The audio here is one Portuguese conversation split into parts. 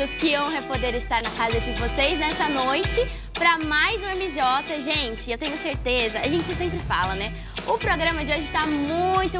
amigos, que honra é poder estar na casa de vocês nessa noite para mais um MJ. Gente, eu tenho certeza, a gente sempre fala, né? O programa de hoje está muito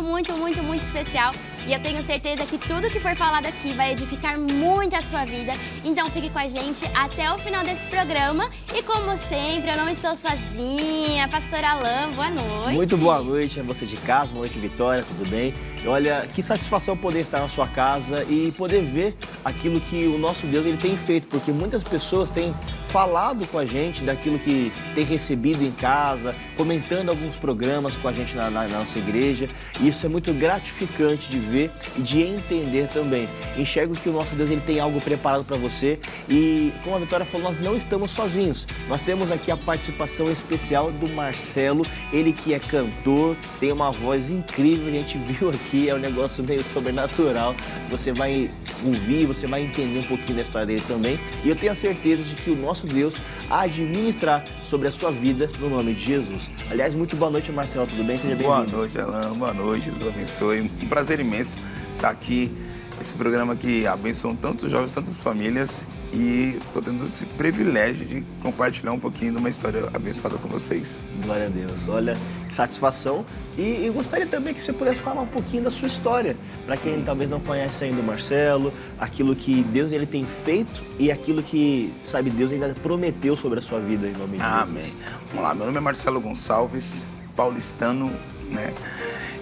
especial e eu tenho certeza que tudo que for falado aqui vai edificar muito a sua vida. Então fique com a gente até o final desse programa e como sempre, eu não estou sozinha. Pastor Alan, boa noite. Muito boa noite a você de casa, boa noite Vitória, tudo bem? E olha, que satisfação poder estar na sua casa e poder ver aquilo que o nosso Deus ele tem feito, porque muitas pessoas têm falado com a gente daquilo que tem recebido em casa, comentando alguns programas com a gente na nossa igreja, e isso é muito gratificante de ver e de entender também. Enxergo que o nosso Deus ele tem algo preparado para você e, como a Vitória falou, nós não estamos sozinhos. Nós temos aqui a participação especial do Marcelo, ele que é cantor, tem uma voz incrível, a gente viu aqui, é um negócio meio sobrenatural. Você vai ouvir, você vai entender um pouquinho da história dele também, e eu tenho a certeza de que o nosso Deus há de ministrar sobre a sua vida no nome de Jesus. Aliás, muito boa noite, Marcelo, tudo bem? Seja bem-vindo. Boa noite, Alan, boa noite, Deus abençoe. Um prazer imenso estar aqui, esse programa que abençoa tantos jovens, tantas famílias, e estou tendo esse privilégio de compartilhar um pouquinho de uma história abençoada com vocês. Glória a Deus, olha, que satisfação. E gostaria também que você pudesse falar um pouquinho da sua história, para quem talvez não conhece ainda o Marcelo, aquilo que Deus ele tem feito e aquilo que, sabe, Deus ainda prometeu sobre a sua vida, em nome de Jesus. Amém. Vamos lá, meu nome é Marcelo Gonçalves, paulistano, né?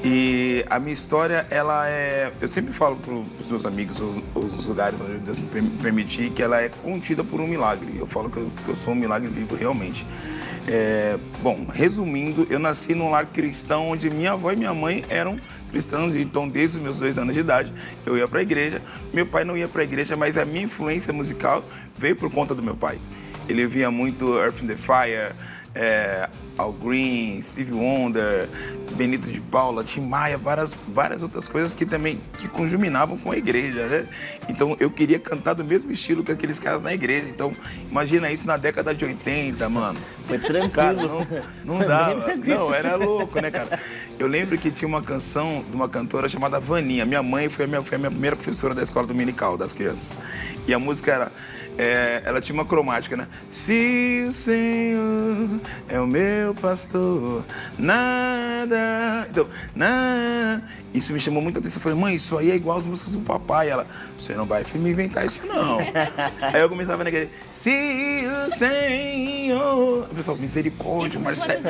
E a minha história, ela é... Eu sempre falo para os meus amigos, os lugares onde Deus me permitir, que ela é contida por um milagre. Eu falo que eu sou um milagre vivo, realmente. Bom, resumindo, eu nasci num lar cristão onde minha avó e minha mãe eram cristãos, então desde os meus 2 anos de idade eu ia para a igreja. Meu pai não ia para a igreja, mas a minha influência musical veio por conta do meu pai. Ele via muito Earth, Wind & Fire, Al Green, Stevie Wonder, Benito de Paula, Tim Maia, várias outras coisas que também conjuminavam com a igreja, né? Então eu queria cantar do mesmo estilo que aqueles caras na igreja. Então imagina isso na década de 80, mano. Foi tranquilo. Cara, não dava. Não, era louco, né, cara? Eu lembro que tinha uma canção de uma cantora chamada Vaninha. Minha mãe foi a minha primeira professora da escola dominical das crianças. E a música era... ela tinha uma cromática, né? Se o Senhor é o meu pastor, nada... Então, nada... Isso me chamou muita atenção. Eu falei, mãe, isso aí é igual as músicas do papai. Ela, você não vai me inventar isso, não. Aí eu começava a negar, se o Senhor... O pessoal, misericórdia, Marcelo.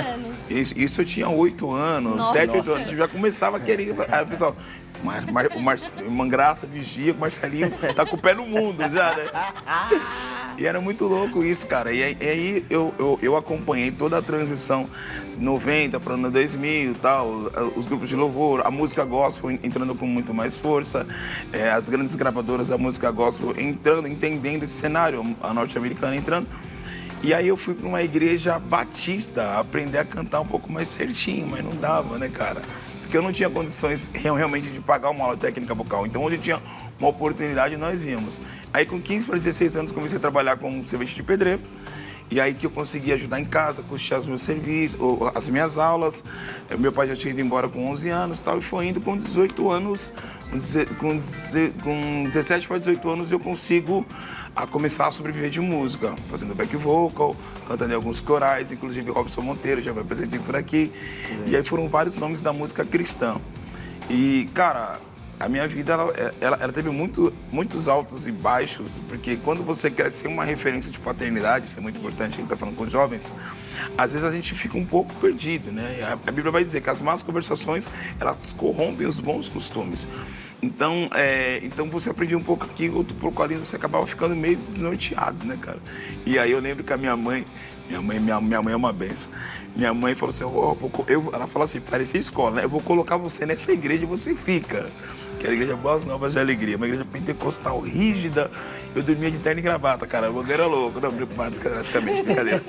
Isso eu tinha 8 anos, Nossa. 7, 8 anos. Já começava a querer... Aí o pessoal... O Mangraça vigia, o Marcelinho tá com o pé no mundo já, né? E era muito louco isso, cara. E aí eu acompanhei toda a transição 90 para o ano 2000 e tal, os grupos de louvor, a música gospel entrando com muito mais força, as grandes gravadoras da música gospel entrando, entendendo esse cenário, a norte-americana entrando. E aí eu fui para uma igreja batista aprender a cantar um pouco mais certinho, mas não dava, né, cara? Porque eu não tinha condições realmente de pagar uma aula de técnica vocal. Então, onde tinha uma oportunidade, nós íamos. Aí, com 15 para 16 anos, comecei a trabalhar como servente de pedreiro. E aí que eu consegui ajudar em casa, custear os meus serviços, as minhas aulas. Meu pai já tinha ido embora com 11 anos e tal. E foi indo com 18 anos, com 17 para 18 anos, eu consigo começar a sobreviver de música. Fazendo back vocal, cantando em alguns corais, inclusive Robson Monteiro, já me apresentei por aqui. E aí foram vários nomes da música cristã. E, cara, a minha vida, ela teve muitos altos e baixos, porque quando você quer ser uma referência de paternidade, isso é muito importante, a gente está falando com os jovens, às vezes a gente fica um pouco perdido, né? A Bíblia vai dizer que as más conversações, elas corrompem os bons costumes. Então você aprendia um pouco aqui, outro pouco ali, você acabava ficando meio desnorteado, né, cara? E aí eu lembro que a minha mãe é uma benção. Minha mãe falou assim, ela falou assim, parecia escola, né? Eu vou colocar você nessa igreja e você fica. Que era a igreja Boas Novas de Alegria, uma igreja pentecostal rígida. Eu dormia de terno e gravata, cara, o era louco, não, basicamente, brincadeira.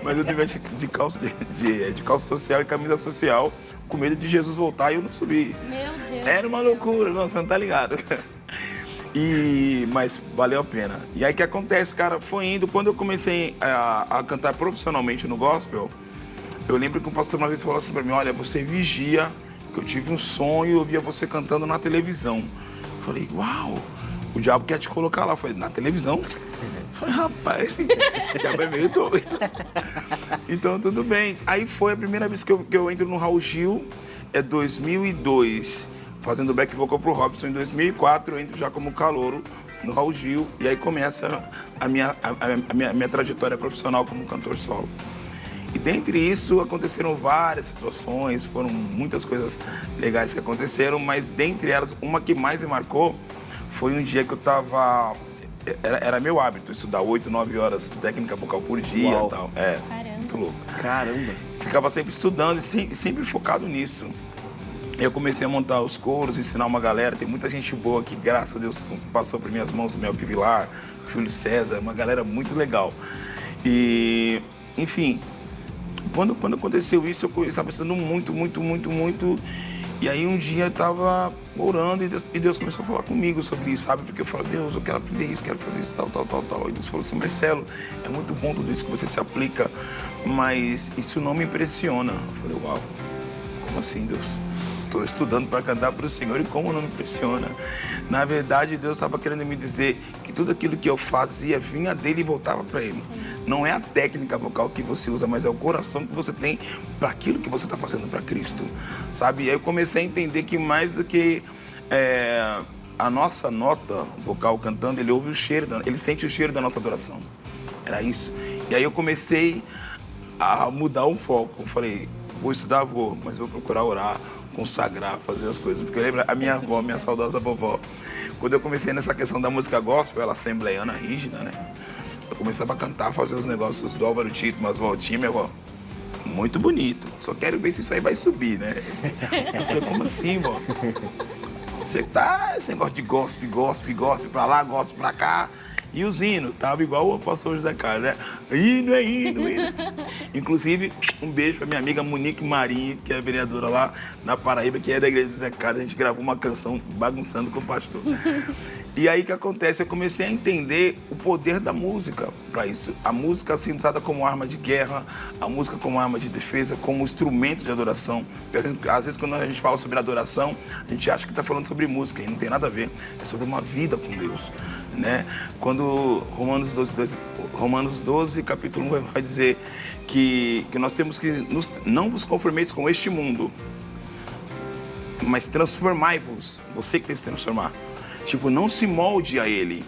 Mas eu dormia de calça social e camisa social, com medo de Jesus voltar e eu não subi. Meu Deus. Era uma loucura, não, você não tá ligado. Mas valeu a pena. E aí o que acontece, cara, foi indo, quando eu comecei a cantar profissionalmente no gospel, eu lembro que um pastor uma vez falou assim pra mim, olha, você vigia, que eu tive um sonho e eu via você cantando na televisão. Eu falei, uau, o diabo quer te colocar lá. Eu falei, na televisão? Eu falei, rapaz, o diabo é meio doido. Então, tudo bem. Aí foi a primeira vez que eu entro no Raul Gil, 2002, fazendo back vocal pro Robson. Em 2004, eu entro já como calouro no Raul Gil, e aí começa a minha trajetória profissional como cantor solo. E dentre isso, aconteceram várias situações, foram muitas coisas legais que aconteceram, mas dentre elas, uma que mais me marcou foi um dia que eu tava... Era meu hábito estudar 8, 9 horas de técnica vocal por dia e tal. Caramba. Muito louco. Caramba. Ficava sempre estudando e sempre focado nisso. Eu comecei a montar os coros, ensinar uma galera. Tem muita gente boa que, graças a Deus, passou por minhas mãos. Melk Vilar, Júlio César, uma galera muito legal. E, enfim, quando aconteceu isso, eu estava estudando muito. E aí um dia eu estava orando e Deus começou a falar comigo sobre isso, sabe? Porque eu falei, Deus, eu quero aprender isso, quero fazer isso, tal. E Deus falou assim, Marcelo, é muito bom tudo isso que você se aplica, mas isso não me impressiona. Eu falei, uau, como assim, Deus? Estou estudando para cantar para o Senhor e como não me impressiona? Na verdade, Deus estava querendo me dizer que tudo aquilo que eu fazia vinha dele e voltava para ele. Não é a técnica vocal que você usa, mas é o coração que você tem para aquilo que você está fazendo para Cristo, sabe? E aí eu comecei a entender que mais do que a nossa nota vocal cantando, ele ouve o cheiro, ele sente o cheiro da nossa adoração. Era isso. E aí eu comecei a mudar o foco. Eu falei, vou estudar, mas vou procurar orar, consagrar, fazer as coisas. Porque eu lembro a minha avó, minha saudosa vovó, quando eu comecei nessa questão da música gospel, ela assembleiana rígida, né? Eu começava a cantar, fazer os negócios do Álvaro Tito, umas voltinhas, minha avó, muito bonito, só quero ver se isso aí vai subir, né? Eu falei, como assim, vó? Você tá, esse negócio de gospel pra lá, gospel pra cá. E os hinos, tava igual o pastor José Carlos, né? Hino. Inclusive, um beijo pra minha amiga Monique Marinho, que é vereadora lá na Paraíba, que é da igreja do José Carlos. A gente gravou uma canção bagunçando com o pastor. E aí o que acontece? Eu comecei a entender o poder da música para isso. A música sendo usada como arma de guerra, a música como arma de defesa, como instrumento de adoração. Às vezes, quando a gente fala sobre adoração, a gente acha que está falando sobre música, e não tem nada a ver. É sobre uma vida com Deus, né? Quando Romanos 12, capítulo 1, vai dizer que nós temos que não vos conformeis com este mundo, mas transformai-vos. Você que tem que se transformar. Tipo, não se molde a ele.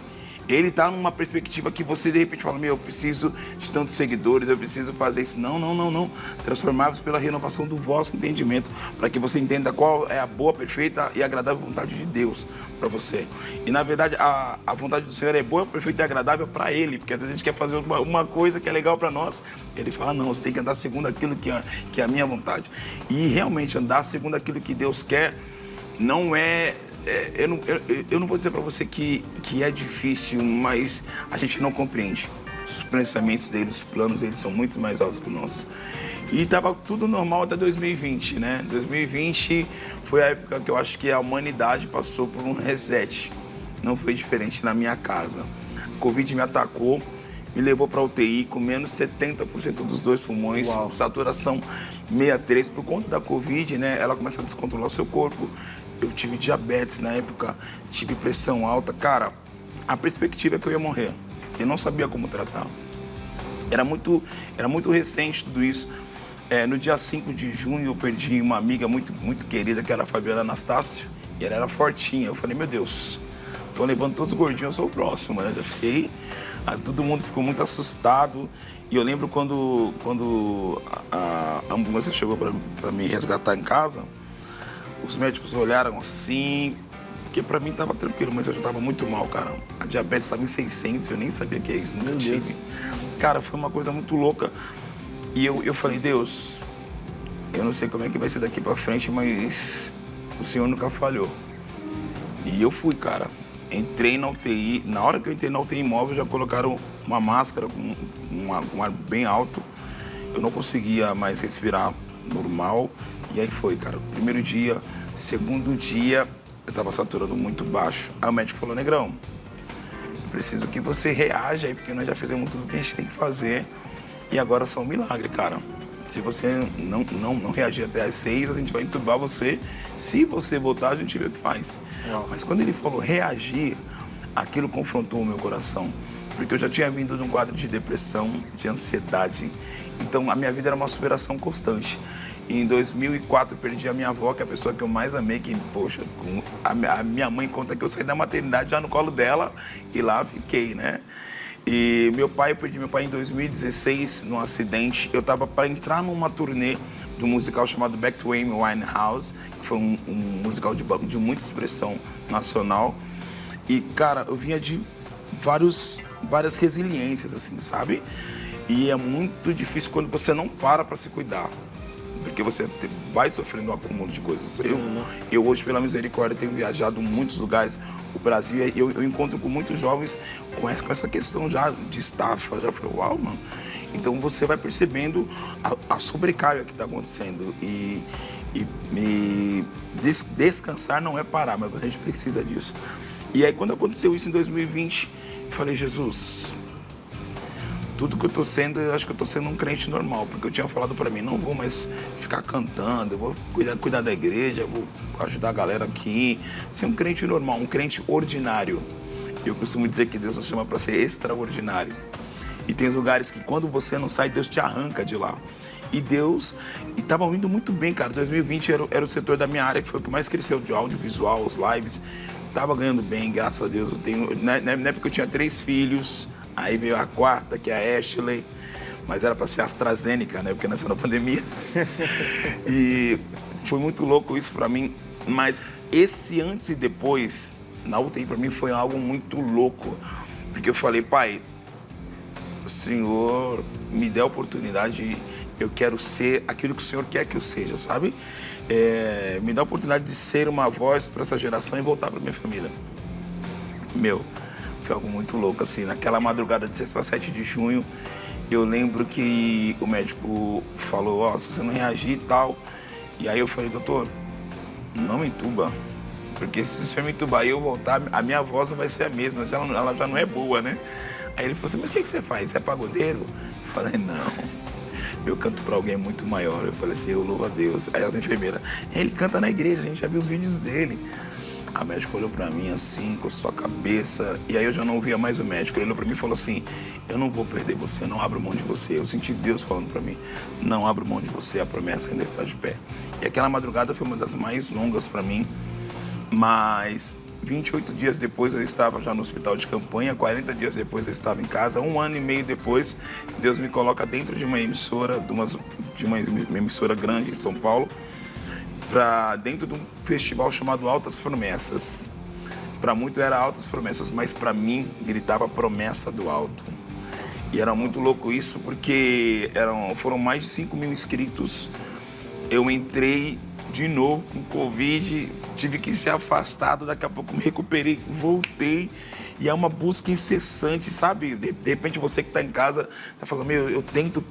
Ele tá numa perspectiva que você de repente fala, eu preciso de tantos seguidores, eu preciso fazer isso. Não. Transformar-vos pela renovação do vosso entendimento, para que você entenda qual é a boa, perfeita e agradável vontade de Deus para você. E na verdade, a vontade do Senhor é boa, perfeita e agradável para Ele, porque às vezes a gente quer fazer uma coisa que é legal para nós. Ele fala, não, você tem que andar segundo aquilo que é a minha vontade. E realmente andar segundo aquilo que Deus quer não é... Eu não vou dizer para você que é difícil, mas a gente não compreende. Os pensamentos deles, os planos deles são muito mais altos que o nosso. E estava tudo normal até 2020, né? 2020 foi a época que eu acho que a humanidade passou por um reset. Não foi diferente na minha casa. A Covid me atacou, me levou para UTI com menos 70% dos 2 pulmões, Uau. Saturação 63. Por conta da Covid, né? Ela começa a descontrolar o seu corpo. Eu tive diabetes na época, tive pressão alta. Cara, a perspectiva é que eu ia morrer. Eu não sabia como tratar. Era muito recente tudo isso. No dia 5 de junho eu perdi uma amiga muito querida, que era a Fabiana Anastácio, e ela era fortinha. Eu falei, meu Deus, tô levando todos os gordinhos, eu sou o próximo, né? Já fiquei... Todo mundo ficou muito assustado. E eu lembro quando a ambulância chegou para me resgatar em casa, os médicos olharam assim, porque pra mim tava tranquilo, mas eu já tava muito mal, cara. A diabetes tava em 600, eu nem sabia o que é isso, nunca tive. Cara, foi uma coisa muito louca. E eu falei, Deus, eu não sei como é que vai ser daqui pra frente, mas o Senhor nunca falhou. E eu fui, cara. Entrei na UTI, na hora que eu entrei na UTI móvel, já colocaram uma máscara com um ar bem alto. Eu não conseguia mais respirar normal. E aí foi, cara. Primeiro dia, segundo dia, eu tava saturando muito baixo. Aí o médico falou, Negrão, eu preciso que você reaja aí, porque nós já fizemos tudo que a gente tem que fazer. E agora é só um milagre, cara. Se você não reagir até às 6, a gente vai entubar você. Se você voltar, a gente vê o que faz. Uau. Mas quando ele falou reagir, aquilo confrontou o meu coração. Porque eu já tinha vindo de um quadro de depressão, de ansiedade. Então, a minha vida era uma superação constante. E em 2004, eu perdi a minha avó, que é a pessoa que eu mais amei, que, poxa, a minha mãe conta que eu saí da maternidade já no colo dela e lá fiquei, né? E meu pai, eu perdi meu pai em 2016, num acidente. Eu estava para entrar numa turnê de um musical chamado Back to Amy Winehouse, que foi um musical de muita expressão nacional. E, cara, eu vinha de várias resiliências, assim, sabe? E é muito difícil quando você não para se cuidar. Porque você vai sofrendo um acúmulo de coisas. Eu hoje, pela misericórdia, tenho viajado em muitos lugares. O Brasil, eu encontro com muitos jovens com essa questão já de estafa. Já falei, uau, mano. Então você vai percebendo a sobrecarga que está acontecendo. E descansar não é parar, mas a gente precisa disso. E aí, quando aconteceu isso em 2020, eu falei, Jesus, tudo que eu tô sendo, eu acho que eu tô sendo um crente normal, porque eu tinha falado para mim, não vou mais ficar cantando, eu vou cuidar da igreja, eu vou ajudar a galera aqui, ser um crente normal, um crente ordinário. Eu costumo dizer que Deus nos chama para ser extraordinário. E tem lugares que quando você não sai, Deus te arranca de lá. E Deus, estava indo muito bem, cara. 2020 era o setor da minha área que foi o que mais cresceu, de audiovisual, os lives. Tava ganhando bem, graças a Deus. Na época eu tinha 3 filhos. Aí veio a 4ª, que é a Ashley, mas era para ser a AstraZeneca, né? Porque nasceu na pandemia. E foi muito louco isso para mim. Mas esse antes e depois, na UTI, para mim foi algo muito louco. Porque eu falei, pai, o Senhor me dê a oportunidade, eu quero ser aquilo que o Senhor quer que eu seja, sabe? Me dá a oportunidade de ser uma voz para essa geração e voltar para minha família. Foi algo muito louco, assim. Naquela madrugada de 6 para 7 de junho, eu lembro que o médico falou, se você não reagir e tal. E aí eu falei, doutor, não me entuba. Porque se o senhor me entubar e eu voltar, a minha voz não vai ser a mesma, ela já não é boa, né? Aí ele falou assim, mas o que você faz? Você é pagodeiro? Eu falei, não, eu canto para alguém muito maior. Eu falei assim, eu louvo a Deus. Aí as enfermeiras, ele canta na igreja, a gente já viu os vídeos dele. A médica olhou pra mim assim, com sua cabeça, e aí eu já não ouvia mais o médico. Ele olhou pra mim e falou assim, eu não vou perder você, não abro mão de você. Eu senti Deus falando pra mim, não abro mão de você, a promessa ainda está de pé. E aquela madrugada foi uma das mais longas pra mim, mas 28 dias depois eu estava já no hospital de campanha, 40 dias depois eu estava em casa, 1 ano e meio depois, Deus me coloca dentro de uma emissora, de uma emissora grande em São Paulo, para dentro de um festival chamado Altas Promessas. Para muitos era Altas Promessas, mas para mim gritava Promessa do Alto. E era muito louco isso, porque foram mais de 5 mil inscritos. Eu entrei de novo com Covid, tive que ser afastado, daqui a pouco me recuperei, voltei. E é uma busca incessante, sabe? De repente você que está em casa, você fala, eu tento.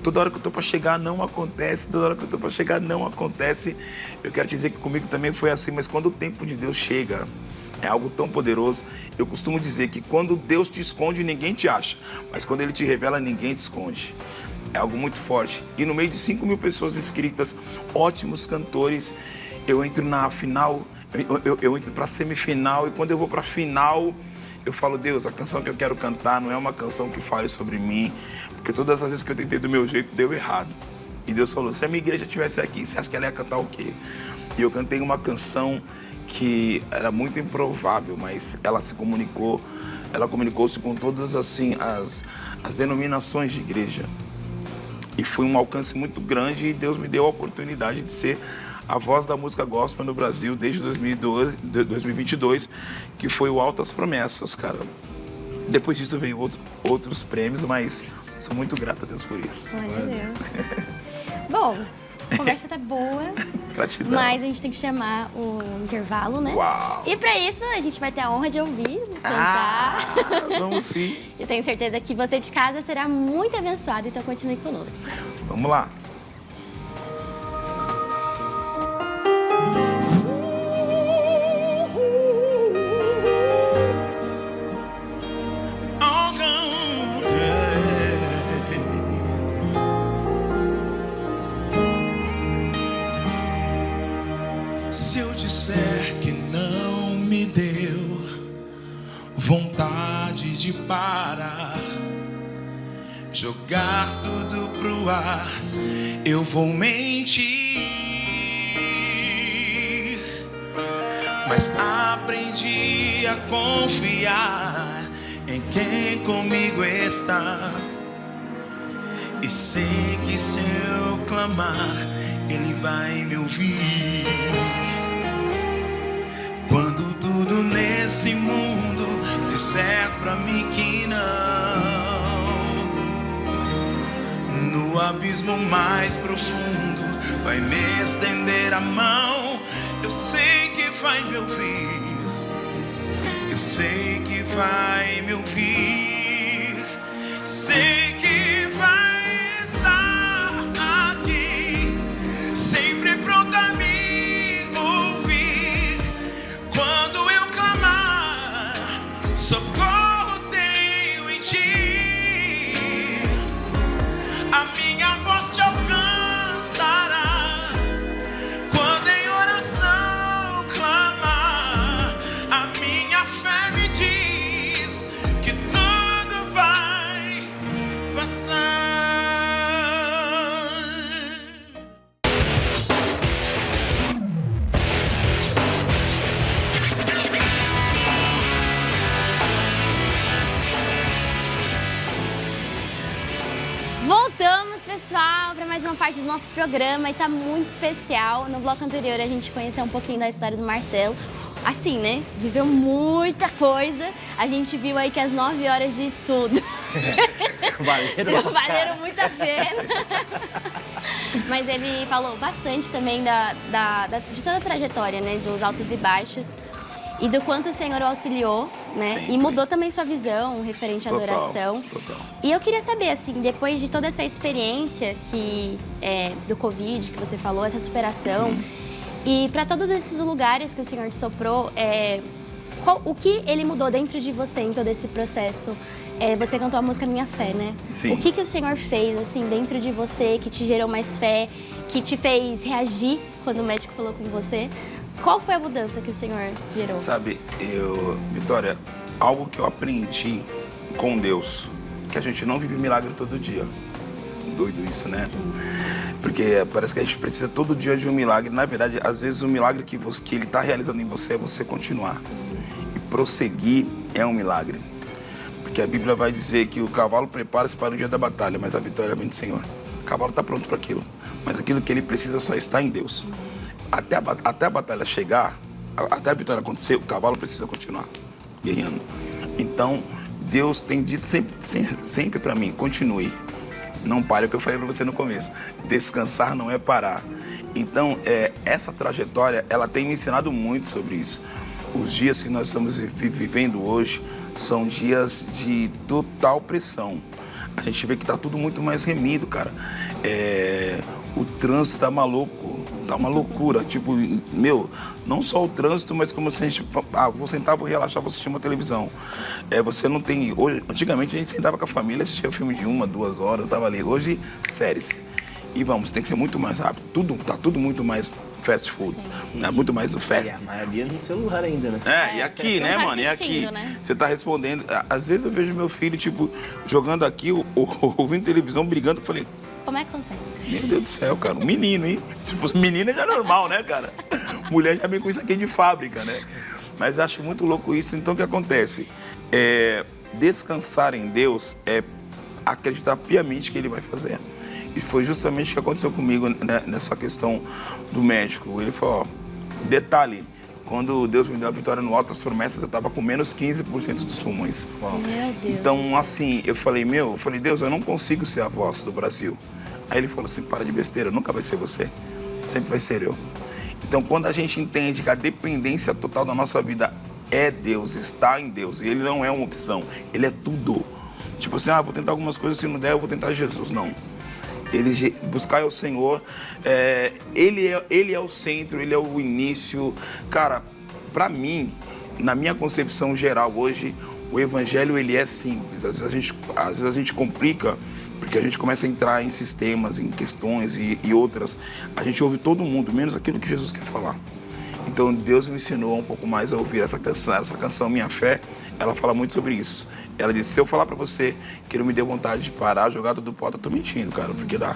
Toda hora que eu estou para chegar não acontece, toda hora que eu estou para chegar não acontece. Eu quero te dizer que comigo também foi assim, mas quando o tempo de Deus chega, é algo tão poderoso. Eu costumo dizer que quando Deus te esconde, ninguém te acha. Mas quando Ele te revela, ninguém te esconde. É algo muito forte. E no meio de 5 mil pessoas inscritas, ótimos cantores, eu entro na final... Eu entro para semifinal e quando eu vou para final, eu falo, Deus, a canção que eu quero cantar não é uma canção que fale sobre mim, porque todas as vezes que eu tentei do meu jeito, deu errado. E Deus falou, se a minha igreja estivesse aqui, você acha que ela ia cantar o quê? E eu cantei uma canção que era muito improvável, mas ela comunicou-se com todas assim, as denominações de igreja. E foi um alcance muito grande e Deus me deu a oportunidade de ser a voz da música gospel no Brasil desde 2022, que foi o Altas Promessas, cara. Depois disso veio outros prêmios, mas sou muito grato a Deus por isso. Glória a Deus. Bom, a conversa tá boa. Gratidão. Mas a gente tem que chamar o intervalo, né? Uau! E pra isso, a gente vai ter a honra de ouvir, cantar. Vamos sim. Eu tenho certeza que você de casa será muito abençoado, então continue conosco. Vamos lá. Se eu disser que não me deu pode de parar, jogar tudo pro ar, eu vou mentir. Mas aprendi a confiar em quem comigo está. E sei que se eu clamar, Ele vai me ouvir. Quando tudo nesse mundo disser pra mim que não, no abismo mais profundo vai me estender a mão. Eu sei que vai me ouvir, eu sei que vai me ouvir, sei que vai estar aqui, sempre pronto a me ouvir. Quando eu clamar, socorro tenho em ti, a minha voz te alcançará. Quando em oração clamar, a minha fé me diz que tudo vai passar. Voltamos, pessoal, para mais uma parte do nosso programa e tá muito especial. No bloco anterior a gente conheceu um pouquinho da história do Marcelo. Assim, né? Viveu muita coisa. A gente viu aí que as 9 horas de estudo valeram muito a pena. Mas ele falou bastante também de toda a trajetória, né? Dos altos e baixos. E do quanto o Senhor o auxiliou, né? Sempre. E mudou também sua visão referente à adoração. Total. E eu queria saber, assim, depois de toda essa experiência do Covid, que você falou, essa superação, e para todos esses lugares que o Senhor te soprou, o que Ele mudou dentro de você em todo esse processo? Você cantou a música Minha Fé, né? Sim. O que o Senhor fez, assim, dentro de você, que te gerou mais fé, que te fez reagir quando o médico falou com você? Qual foi a mudança que o Senhor gerou? Sabe, Vitória, algo que eu aprendi com Deus, que a gente não vive milagre todo dia. Doido isso, né? Sim. Porque parece que a gente precisa todo dia de um milagre. Na verdade, às vezes o milagre que Ele está realizando em você é você continuar. E prosseguir é um milagre. Porque a Bíblia vai dizer que o cavalo prepara-se para o dia da batalha, mas a vitória vem do Senhor. O cavalo está pronto para aquilo, mas aquilo que ele precisa só está em Deus. Até a batalha chegar, até a vitória acontecer, o cavalo precisa continuar guerreando. Então, Deus tem dito sempre para mim, continue. Não pare, é o que eu falei para você no começo. Descansar não é parar. Então, essa trajetória, ela tem me ensinado muito sobre isso. Os dias que nós estamos vivendo hoje são dias de total pressão. A gente vê que tá tudo muito mais remido, cara. O trânsito tá maluco. Tá uma loucura, tipo, não só o trânsito, mas como se a gente, vou sentar, vou relaxar, vou assistir uma televisão. Você não tem, hoje, antigamente a gente sentava com a família, assistia filme de 1, 2 horas, tava ali. Hoje, séries. E tem que ser muito mais rápido, tá tudo muito mais fast food, né? Muito mais do fast. E a maioria no celular ainda, né? E aqui, né, mano? E aqui, né? Você tá respondendo, às vezes eu vejo meu filho, tipo, jogando aqui, ouvindo televisão, brigando, eu falei... Como é que consegue? Meu Deus do céu, cara, um menino, hein? Se fosse menina já é normal, né, cara? Mulher já vem com isso aqui de fábrica, né? Mas acho muito louco isso. Então, o que acontece? Descansar em Deus é acreditar piamente que Ele vai fazer. E foi justamente o que aconteceu comigo, né, nessa questão do médico. Ele falou, detalhe, quando Deus me deu a vitória no Alto das Promessas, eu estava com menos 15% dos pulmões. Meu Deus. Então, assim, eu falei, Deus, eu não consigo ser a voz do Brasil. Aí ele falou assim, para de besteira, nunca vai ser você, sempre vai ser eu. Então, quando a gente entende que a dependência total da nossa vida é Deus, está em Deus, e Ele não é uma opção, Ele é tudo. Tipo assim, vou tentar algumas coisas, se não der, eu vou tentar Jesus. Não. Buscar o Senhor, Ele é o centro, Ele é o início. Cara, pra mim, na minha concepção geral hoje, o Evangelho, ele é simples. Às vezes a gente complica, porque a gente começa a entrar em sistemas, em questões e outras. A gente ouve todo mundo, menos aquilo que Jesus quer falar. Então Deus me ensinou um pouco mais a ouvir essa canção. Essa canção, Minha Fé, ela fala muito sobre isso. Ela disse, se eu falar pra você que não me deu vontade de parar, jogar tudo pro alto, eu tô mentindo, cara, porque dá.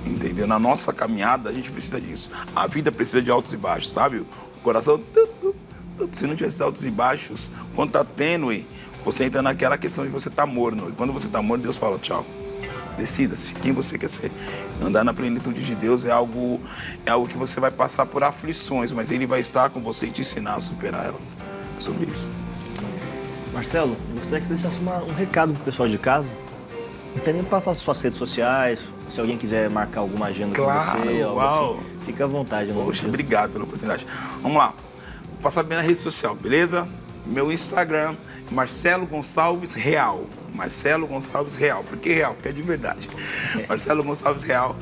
Entendeu? Na nossa caminhada, a gente precisa disso. A vida precisa de altos e baixos, sabe? O coração, se não tivesse altos e baixos, quando tá tênue, você entra naquela questão de você tá morno. E quando você tá morno, Deus fala, tchau. Decida-se quem você quer ser. Andar na plenitude de Deus é algo que você vai passar por aflições, mas Ele vai estar com você e te ensinar a superar elas. Sobre isso. Marcelo, gostaria que você deixasse um recado pro pessoal de casa. Não tem nem passar as suas redes sociais, se alguém quiser marcar alguma agenda com você, algo assim, fica à vontade. Poxa, obrigado pela oportunidade. Vamos lá, vou passar bem na rede social, beleza? Meu Instagram, Marcelo Gonçalves Real. Marcelo Gonçalves Real. Por que real? Porque é de verdade. Marcelo Gonçalves Real.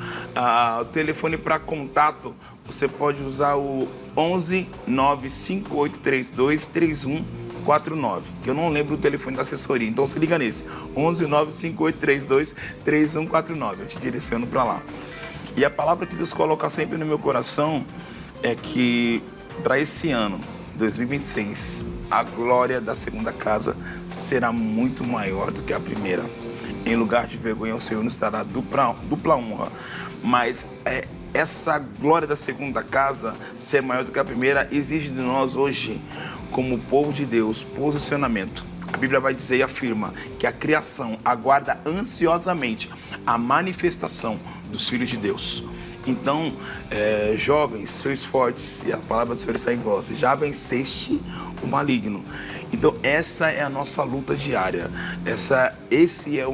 O telefone para contato, você pode usar o 11 95832 3149, que eu não lembro o telefone da assessoria, então se liga nesse, 11 95832 3149, eu te direciono para lá. E a palavra que Deus coloca sempre no meu coração é que para esse ano, 2026, a glória da segunda casa será muito maior do que a primeira. Em lugar de vergonha, o Senhor nos dará dupla honra, mas essa glória da segunda casa ser maior do que a primeira exige de nós hoje, como povo de Deus, posicionamento. A Bíblia vai dizer e afirma que a criação aguarda ansiosamente a manifestação dos filhos de Deus. Então, jovens, sois fortes, e a palavra do Senhor está em vós, já venceste o maligno. Então, essa é a nossa luta diária, esse é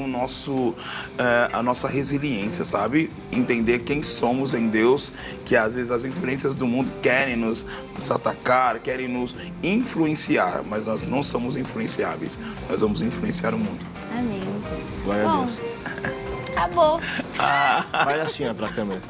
a nossa resiliência, sabe? Entender quem somos em Deus, que às vezes as influências do mundo querem nos atacar, querem nos influenciar, mas nós não somos influenciáveis, nós vamos influenciar o mundo. Amém. Glória a Deus. Acabou. Faz assim, ó, pra câmera.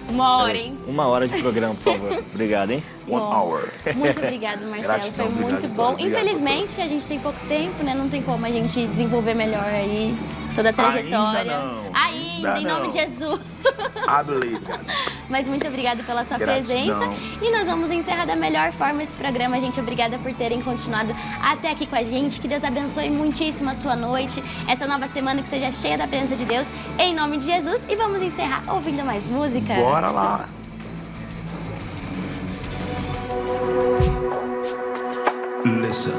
1 hora, hein? 1 hora de programa, por favor. Obrigado, hein? 1 hour. Muito obrigado, Marcelo. Gratidão, foi muito obrigado, bom. obrigado, Infelizmente, a gente tem pouco tempo, né? Não tem como a gente desenvolver melhor aí toda a trajetória. Ainda, em nome de Jesus. I believe, God. Mas muito obrigada pela sua Gratidão. presença. E nós vamos encerrar da melhor forma esse programa, gente. Obrigada por terem continuado até aqui com a gente. Que Deus abençoe muitíssimo a sua noite. Essa nova semana que seja cheia da presença de Deus. Em nome de Jesus. E vamos encerrar ouvindo mais música. Bora lá. Listen.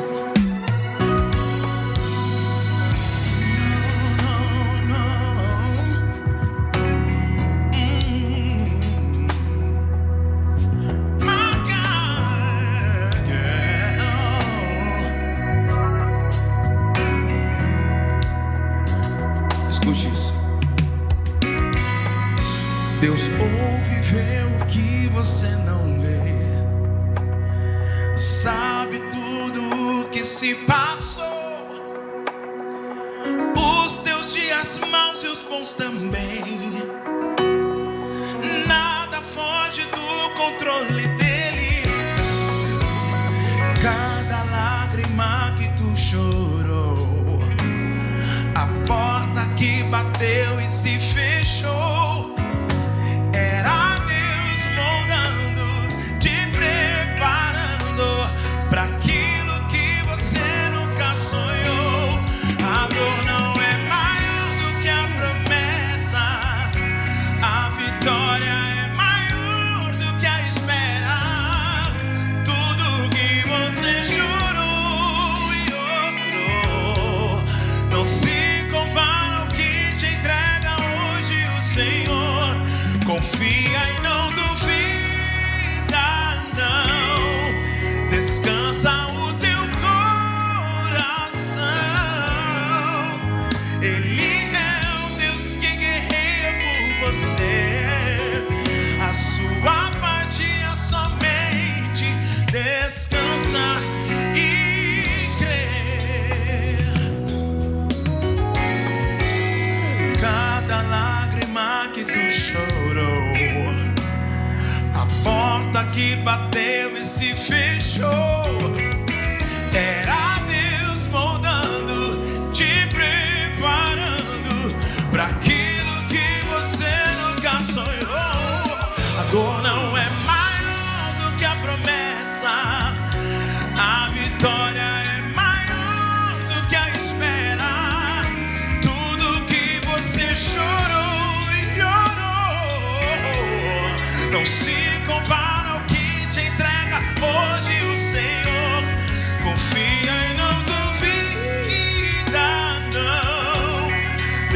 Escute isso. Deus ouve, vê o que você não vê, sabe tudo o que se passou, os teus dias maus e os bons também. Nada foge do controle dele. Cada lágrima que tu chorou, a porta que bateu e se fechou, era Deus moldando, te preparando para aquilo que você nunca sonhou. A dor não é maior do que a promessa, a vitória é maior do que a espera. Tudo que você chorou e orou não se compara ao que te entrega hoje o Senhor. Confia e não duvida, não. Descansa o teu coração. Ele é o Deus que guerreia por você. A sua parte é somente descansar e crer. Cada lágrima que tu chorou, a porta que bateu e se fechou, era Deus moldando, te preparando para aquilo que você nunca sonhou. A dor não é maior do que a promessa,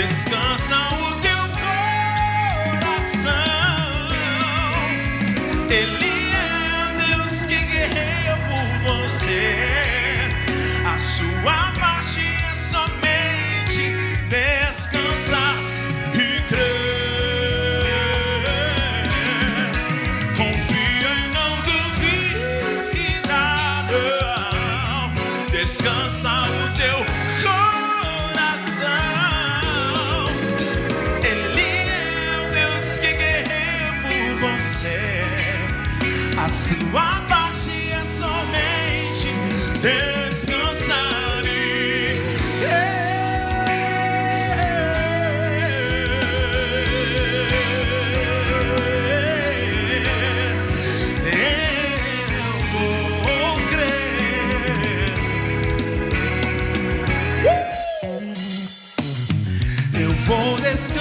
descansa o teu coração. Ele é Deus que guerreia por você. A sua parte é somente descansar e crer. Confia e não duvida, não. Descansa o teu coração. Ele é o Deus que guerreia por você. A sua parte é somente descansar e eu vou crer. Eu vou descansar.